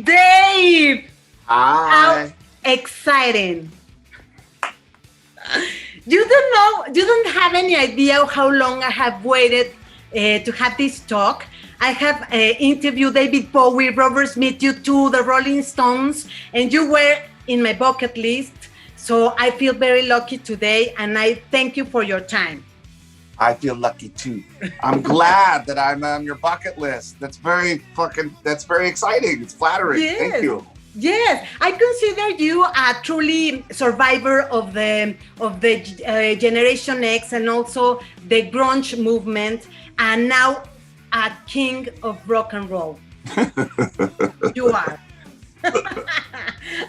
Dave! Hi. How exciting. You don't have any idea how long I have waited to have this talk. I have interviewed David Bowie, Robert Smith, U2, the Rolling Stones, and you were in my bucket list. So I feel very lucky today, and I thank you for your time. I feel lucky too. I'm glad that I'm on your bucket list. That's very exciting. It's flattering. Yes. Thank you. Yes, I consider you a truly survivor of the Generation X and also the grunge movement, and now a king of rock and roll. You are.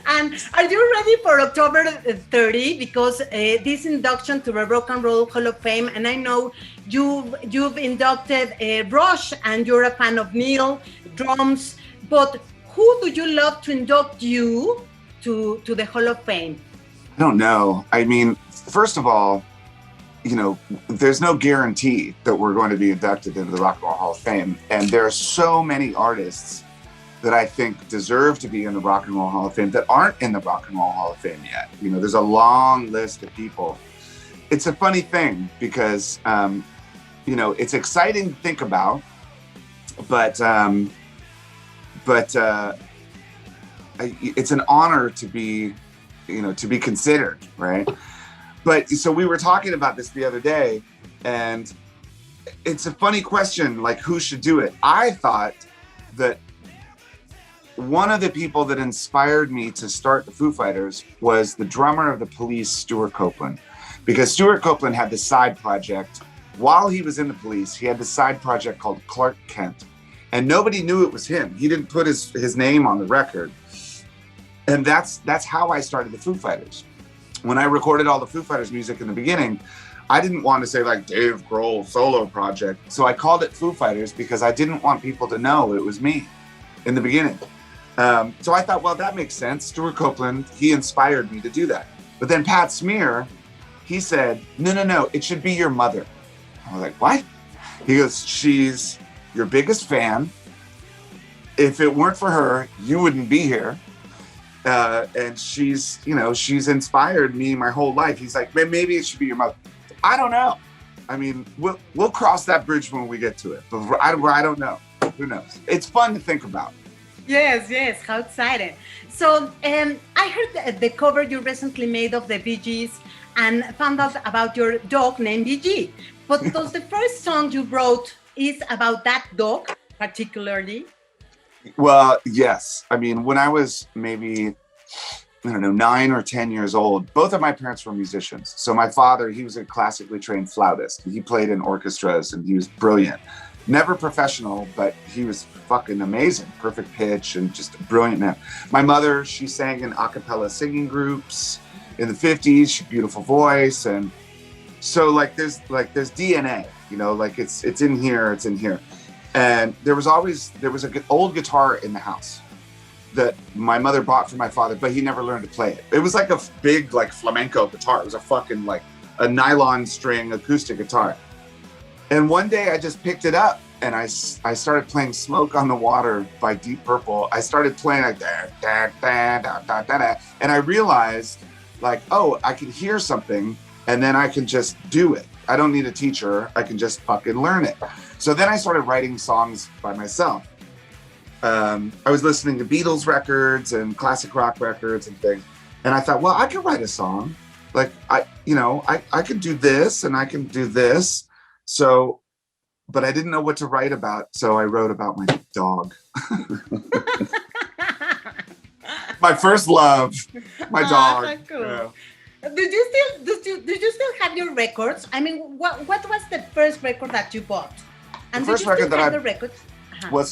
And are you ready for October 30? Because this induction to the Rock and Roll Hall of Fame, and I know you've inducted Rush, and you're a fan of Neil, drums, but who do you love to induct you to the Hall of Fame? I don't know. I mean, first of all, there's no guarantee that we're going to be inducted into the Rock and Roll Hall of Fame. And there are so many artists that I think deserve to be in the Rock and Roll Hall of Fame that aren't in the Rock and Roll Hall of Fame yet. There's a long list of people. It's a funny thing because, it's exciting to think about, but it's an honor to be considered, right? But so we were talking about this the other day, and it's a funny question, like who should do it? I thought that one of the people that inspired me to start the Foo Fighters was the drummer of the Police, Stuart Copeland, because Stuart Copeland had this side project while he was in the Police. He had this side project called Clark Kent. And nobody knew it was him. He didn't put his name on the record. And that's how I started the Foo Fighters. When I recorded all the Foo Fighters music in the beginning, I didn't want to say like Dave Grohl solo project. So I called it Foo Fighters because I didn't want people to know it was me in the beginning. So I thought, well, that makes sense. Stuart Copeland, he inspired me to do that. But then Pat Smear, he said, no, it should be your mother. I was like, what? He goes, she's your biggest fan. If it weren't for her, you wouldn't be here. And she's inspired me my whole life. He's like, maybe it should be your mother. I don't know. I mean, we'll cross that bridge when we get to it. But I don't know. Who knows? It's fun to think about. Yes. How exciting. So I heard the cover you recently made of the Bee Gees and found out about your dog named BG. But does the first song you wrote is about that dog particularly? Well, yes. I mean, when I was maybe, 9 or 10 years old, both of my parents were musicians. So my father, he was a classically trained flautist. He played in orchestras and he was brilliant. Never professional, but he was fucking amazing. Perfect pitch and just a brilliant man. My mother, she sang in a cappella singing groups in the 50s. She had a beautiful voice. And so there's DNA, it's in here. And there was an old guitar in the house that my mother bought for my father, but he never learned to play it. It was like a big flamenco guitar. It was a fucking a nylon string acoustic guitar. And one day I just picked it up and I started playing Smoke on the Water by Deep Purple. I started playing and I realized I can hear something and then I can just do it. I don't need a teacher. I can just fucking learn it. So then I started writing songs by myself. I was listening to Beatles records and classic rock records and things. And I thought, well, I could write a song. I could do this and I can do this. So, but I didn't know what to write about. So I wrote about my dog. My first love, my dog. Cool. Yeah. Did you still have your records? I mean, what was the first record that you bought? And the first record that the records? Uh-huh. Well,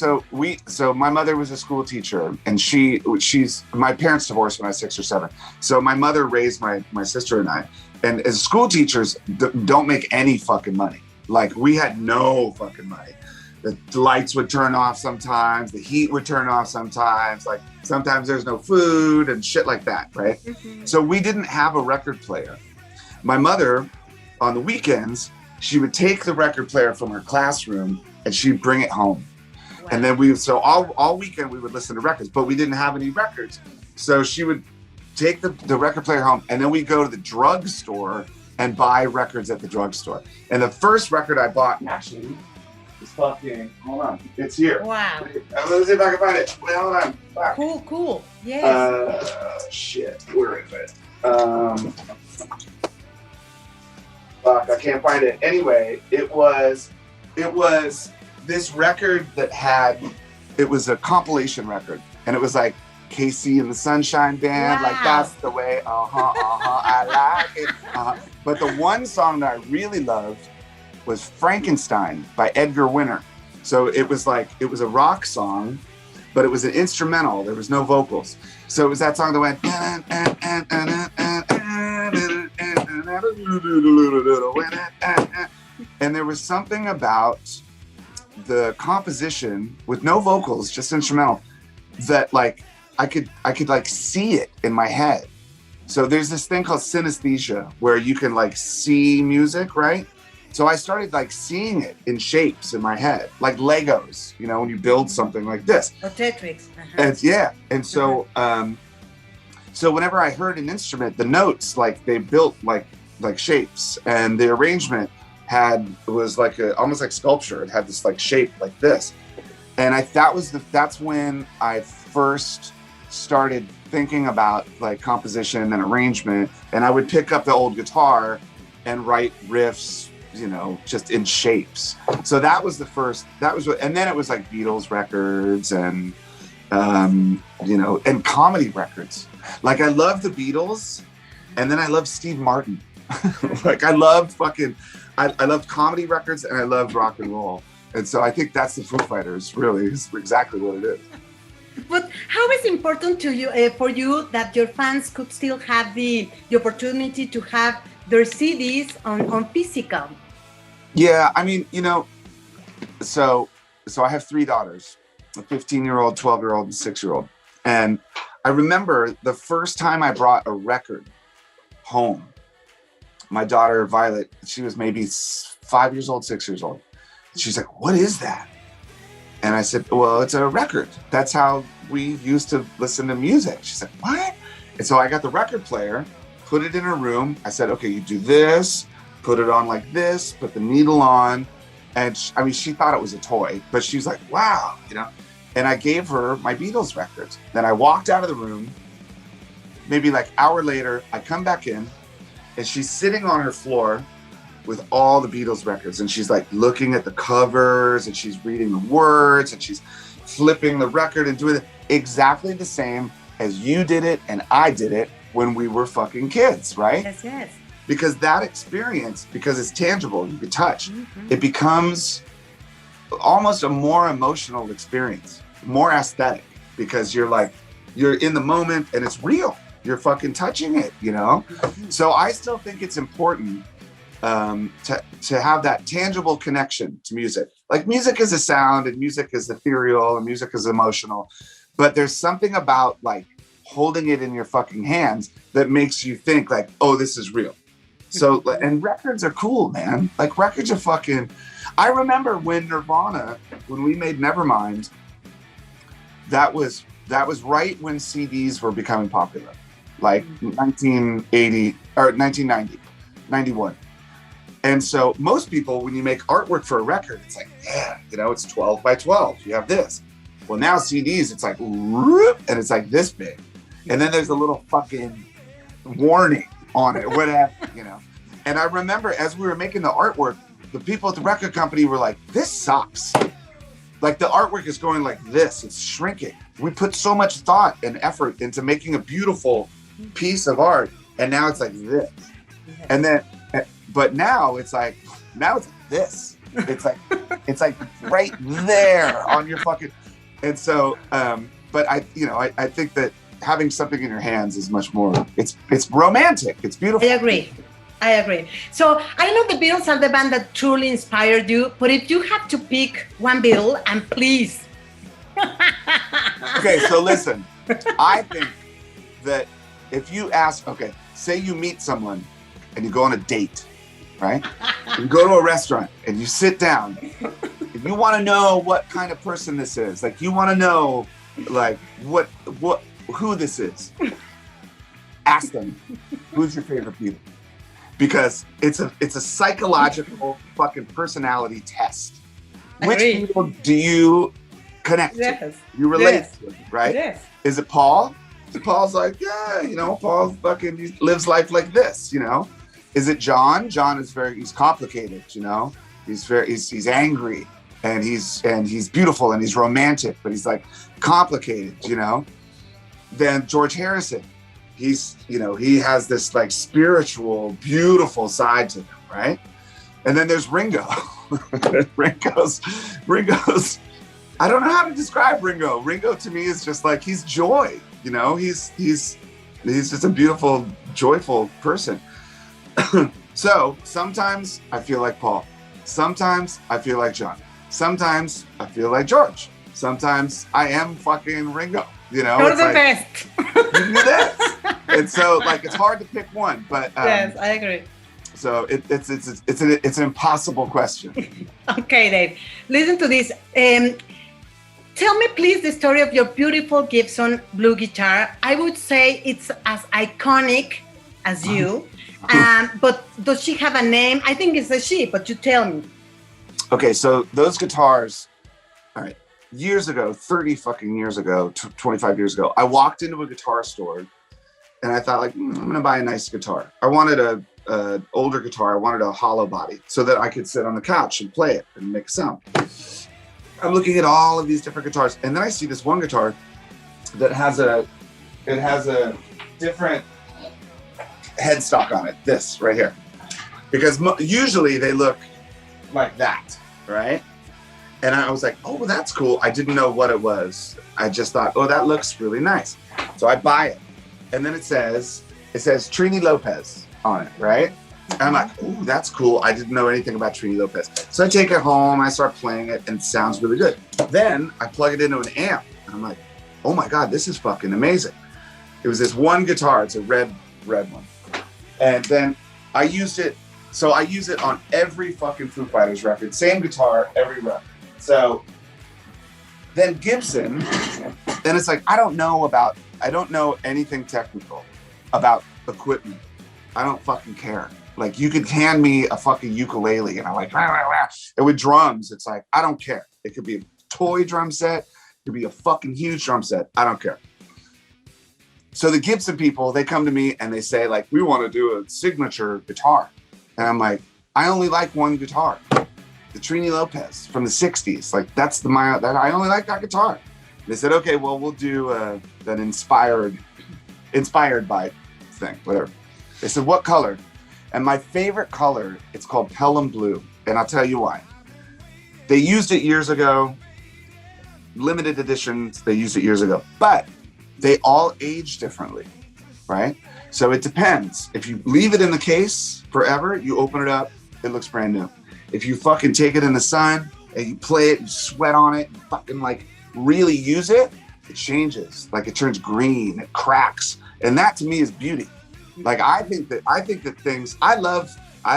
so my mother was a school teacher, and she's my parents divorced when I was 6 or 7. So my mother raised my sister and I. And as school teachers, don't make any fucking money. We had no fucking money. The lights would turn off sometimes. The heat would turn off sometimes. Sometimes there's no food and shit like that, right? Mm-hmm. So we didn't have a record player. My mother, on the weekends, she would take the record player from her classroom and she'd bring it home. And then so all weekend we would listen to records, but we didn't have any records. So she would take the record player home, and then we'd go to the drugstore and buy records at the drugstore. And the first record I bought, actually, is fucking, hold on, it's here. Wow. Let's see if I can find it. Wait, hold on. Fuck. Cool. Yes. Shit, where is it? Fuck, I can't find it. Anyway, it was this record that it was a compilation record, and it was like Casey and the Sunshine Band, wow. like that's the way, I like it. But the one song that I really loved was Frankenstein by Edgar Winter. So it was a rock song, but it was an instrumental. There was no vocals. So it was that song that went, and there was something about the composition with no vocals, just instrumental, that like I could like see it in my head. So there's this thing called synesthesia where you can like see music, right? So I started like seeing it in shapes in my head, like Legos, you know, when you build something like this. Or Tetris. And so so whenever I heard an instrument, the notes, like they built like shapes, and the arrangement was like almost like sculpture. It had this like shape like this. And that's when I first started thinking about like composition and arrangement, and I would pick up the old guitar and write riffs, you know, just in shapes. So that was and then it was like Beatles records and you know, and comedy records. Like I loved the Beatles, and then I loved Steve Martin. Like I loved comedy records, and I loved rock and roll. And so I think that's the Foo Fighters, really, is exactly what it is. But how is important to you, for you, that your fans could still have the opportunity to have their CDs on physical? Yeah, I mean, you know, so I have 3 daughters, a 15-year-old, 12-year-old, and 6-year-old. And I remember the first time I brought a record home, my daughter, Violet, she was maybe 5 years old, 6 years old. She's like, "What is that?" And I said, "Well, it's a record. That's how we used to listen to music." She's like, "What?" And so I got the record player, put it in her room. I said, "Okay, you do this, put it on like this, put the needle on." And she thought it was a toy, but she was like, "Wow," you know? And I gave her my Beatles records. Then I walked out of the room. Maybe like an hour later, I come back in, and she's sitting on her floor with all the Beatles records, and she's like looking at the covers, and she's reading the words, and she's flipping the record and doing it exactly the same as you did it and I did it when we were fucking kids, right? Yes. Because that experience, because it's tangible, you can touch, it becomes almost a more emotional experience, more aesthetic, because you're in the moment and it's real. You're fucking touching it, you know? So I still think it's important to have that tangible connection to music. Like music is a sound, and music is ethereal, and music is emotional, but there's something about like holding it in your fucking hands that makes you think like, oh, this is real. So, and records are cool, man. Like records are fucking, I remember when Nirvana, when we made Nevermind, that was right when CDs were becoming popular, like 1980 or 1990, 91. And so most people, when you make artwork for a record, it's like, yeah, you know, it's 12 by 12. You have this. Well, now CDs, it's like, whoop, and it's like this big. And then there's a little fucking warning on it, whatever, you know. And I remember as we were making the artwork, the people at the record company were like, this sucks. Like the artwork is going like this, it's shrinking. We put so much thought and effort into making a beautiful piece of art, and now it's like this. And then, but now it's like this. It's like right there on your fucking, and so, but I think that having something in your hands is much more, it's romantic, it's beautiful. I agree. So I know the Beatles are the band that truly inspired you, but if you have to pick one Beatle, and please. Okay, so listen, I think that if you ask, okay, say you meet someone and you go on a date right? You go to a restaurant and you sit down. If you want to know what kind of person this is, like you want to know, like who this is, ask them, who's your favorite Beatle? Because it's a psychological fucking personality test. Which people do you connect to? You relate to, right? Yes. Is it Paul? Paul's like, yeah, you know, Paul fucking he lives life like this, you know. Is it John? John is he's complicated, you know. He's angry and he's beautiful and he's romantic, but he's like complicated, you know. Then George Harrison, he's, you know, he has this like spiritual, beautiful side to him, right? And then there's Ringo. Ringo's, I don't know how to describe Ringo. Ringo to me is just like, he's joy, you know, he's just a beautiful, joyful person. So sometimes I feel like Paul. Sometimes I feel like John. Sometimes I feel like George. Sometimes I am fucking Ringo, you know. You're the like, best. You do this. And so like, it's hard to pick one, but yes, I agree. So it's an impossible question. Okay, Dave. Listen to this. Tell me, please, the story of your beautiful Gibson blue guitar. I would say it's as iconic as you. But does she have a name? I think it's a she, but you tell me. Okay, so those guitars, all right, years ago, 30 fucking years ago, 25 years ago, I walked into a guitar store and I thought like, I'm gonna buy a nice guitar. I wanted an older guitar. I wanted a hollow body so that I could sit on the couch and play it and make a sound. I'm looking at all of these different guitars, and then I see this one guitar that has a different headstock on it. This right here, because usually they look like that, right? And I was like, oh, that's cool. I didn't know what it was. I just thought, oh, that looks really nice. So I buy it, and then it says Trini Lopez on it, right? And I'm like, ooh, that's cool. I didn't know anything about Trini Lopez. So I take it home, I start playing it, and it sounds really good. Then I plug it into an amp, and I'm like, oh my God, this is fucking amazing. It was this one guitar, it's a red one. And then I used it, so I use it on every fucking Foo Fighters record, same guitar, every record. So then Gibson, then it's like, I don't know anything technical about equipment. I don't fucking care. Like, you could hand me a fucking ukulele and I'm like, rah, rah, rah. And with drums, it's like, I don't care. It could be a toy drum set. It could be a fucking huge drum set. I don't care. So the Gibson people, they come to me and they say like, we want to do a signature guitar. And I'm like, I only like one guitar. The Trini Lopez from the 60s. Like, that's I only like that guitar. And they said, okay, well, we'll do an inspired by thing, whatever. They said, what color? And my favorite color, it's called Pelham Blue. And I'll tell you why. They used it years ago. Limited editions, they used it years ago. But they all age differently, right? So it depends. If you leave it in the case forever, you open it up, it looks brand new. If you fucking take it in the sun and you play it, you sweat on it, and fucking like really use it, it changes. Like, it turns green, it cracks. And that to me is beauty. Like, I think that things, I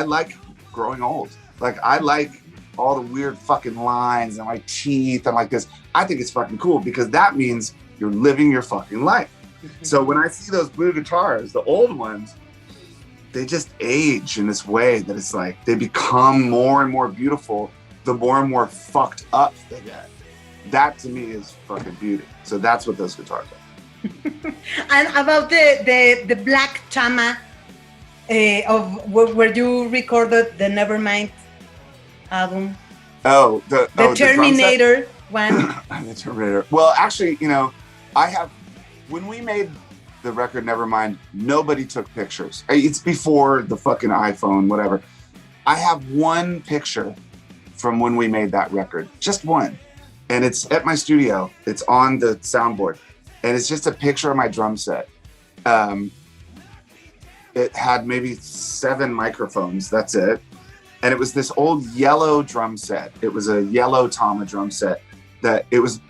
like growing old. Like, I like all the weird fucking lines and my teeth and like this. I think it's fucking cool because that means you're living your fucking life. So when I see those blue guitars, the old ones, they just age in this way that it's like they become more and more beautiful the more and more fucked up they get. That to me is fucking beauty. So that's what those guitars are. And about the Black Tama of where you recorded the Nevermind album. Oh, the Terminator one. The Terminator. Well, actually, you know, when we made the record Nevermind, nobody took pictures. It's before the fucking iPhone, whatever. I have one picture from when we made that record, just one. And it's at my studio. It's on the soundboard. And it's just a picture of my drum set. It had maybe 7 microphones, that's it. And it was this old yellow drum set. It was a yellow Tama drum set. It was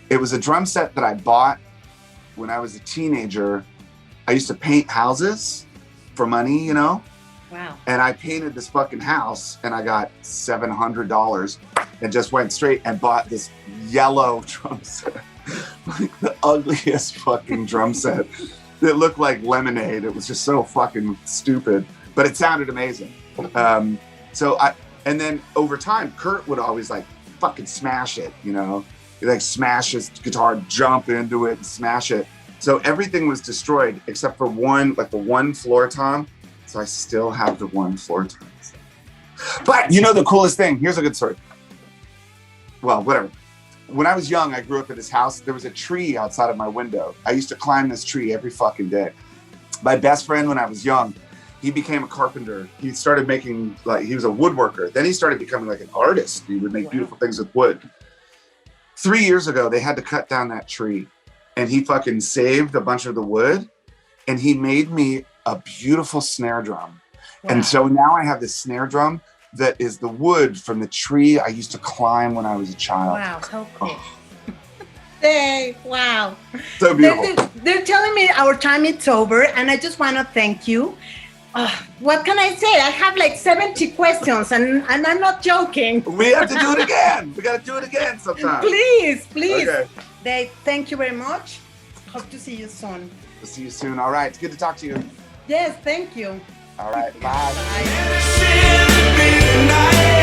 a drum set that I bought when I was a teenager. I used to paint houses for money, you know? Wow. And I painted this fucking house and I got $700 and just went straight and bought this yellow drum set. Like the ugliest fucking drum set. It looked like lemonade. It was just so fucking stupid, but it sounded amazing. And then over time, Kurt would always like fucking smash it, you know? He'd like smash his guitar, jump into it and smash it. So everything was destroyed except for one, like the one floor tom. So I still have the one floor tom. But you know the coolest thing? Here's a good story. Well, whatever. When I was young, I grew up in this house. There was a tree outside of my window. I used to climb this tree every fucking day. My best friend when I was young, he became a carpenter. He started making, like, he was a woodworker. Then he started becoming like an artist. He would make beautiful things with wood. 3 years ago, they had to cut down that tree. And he fucking saved a bunch of the wood. And he made me a beautiful snare drum. Wow. And so now I have this snare drum that is the wood from the tree I used to climb when I was a child. Wow, so cool. Oh. Hey, wow. So beautiful. They're telling me our time is over, and I just want to thank you. What can I say? I have like 70 questions, and I'm not joking. We have to do it again. We got to do it again sometime. Please. Okay. Dave, thank you very much. Hope to see you soon. We'll see you soon. All right. It's good to talk to you. Yes, thank you. All right. Bye. Bye.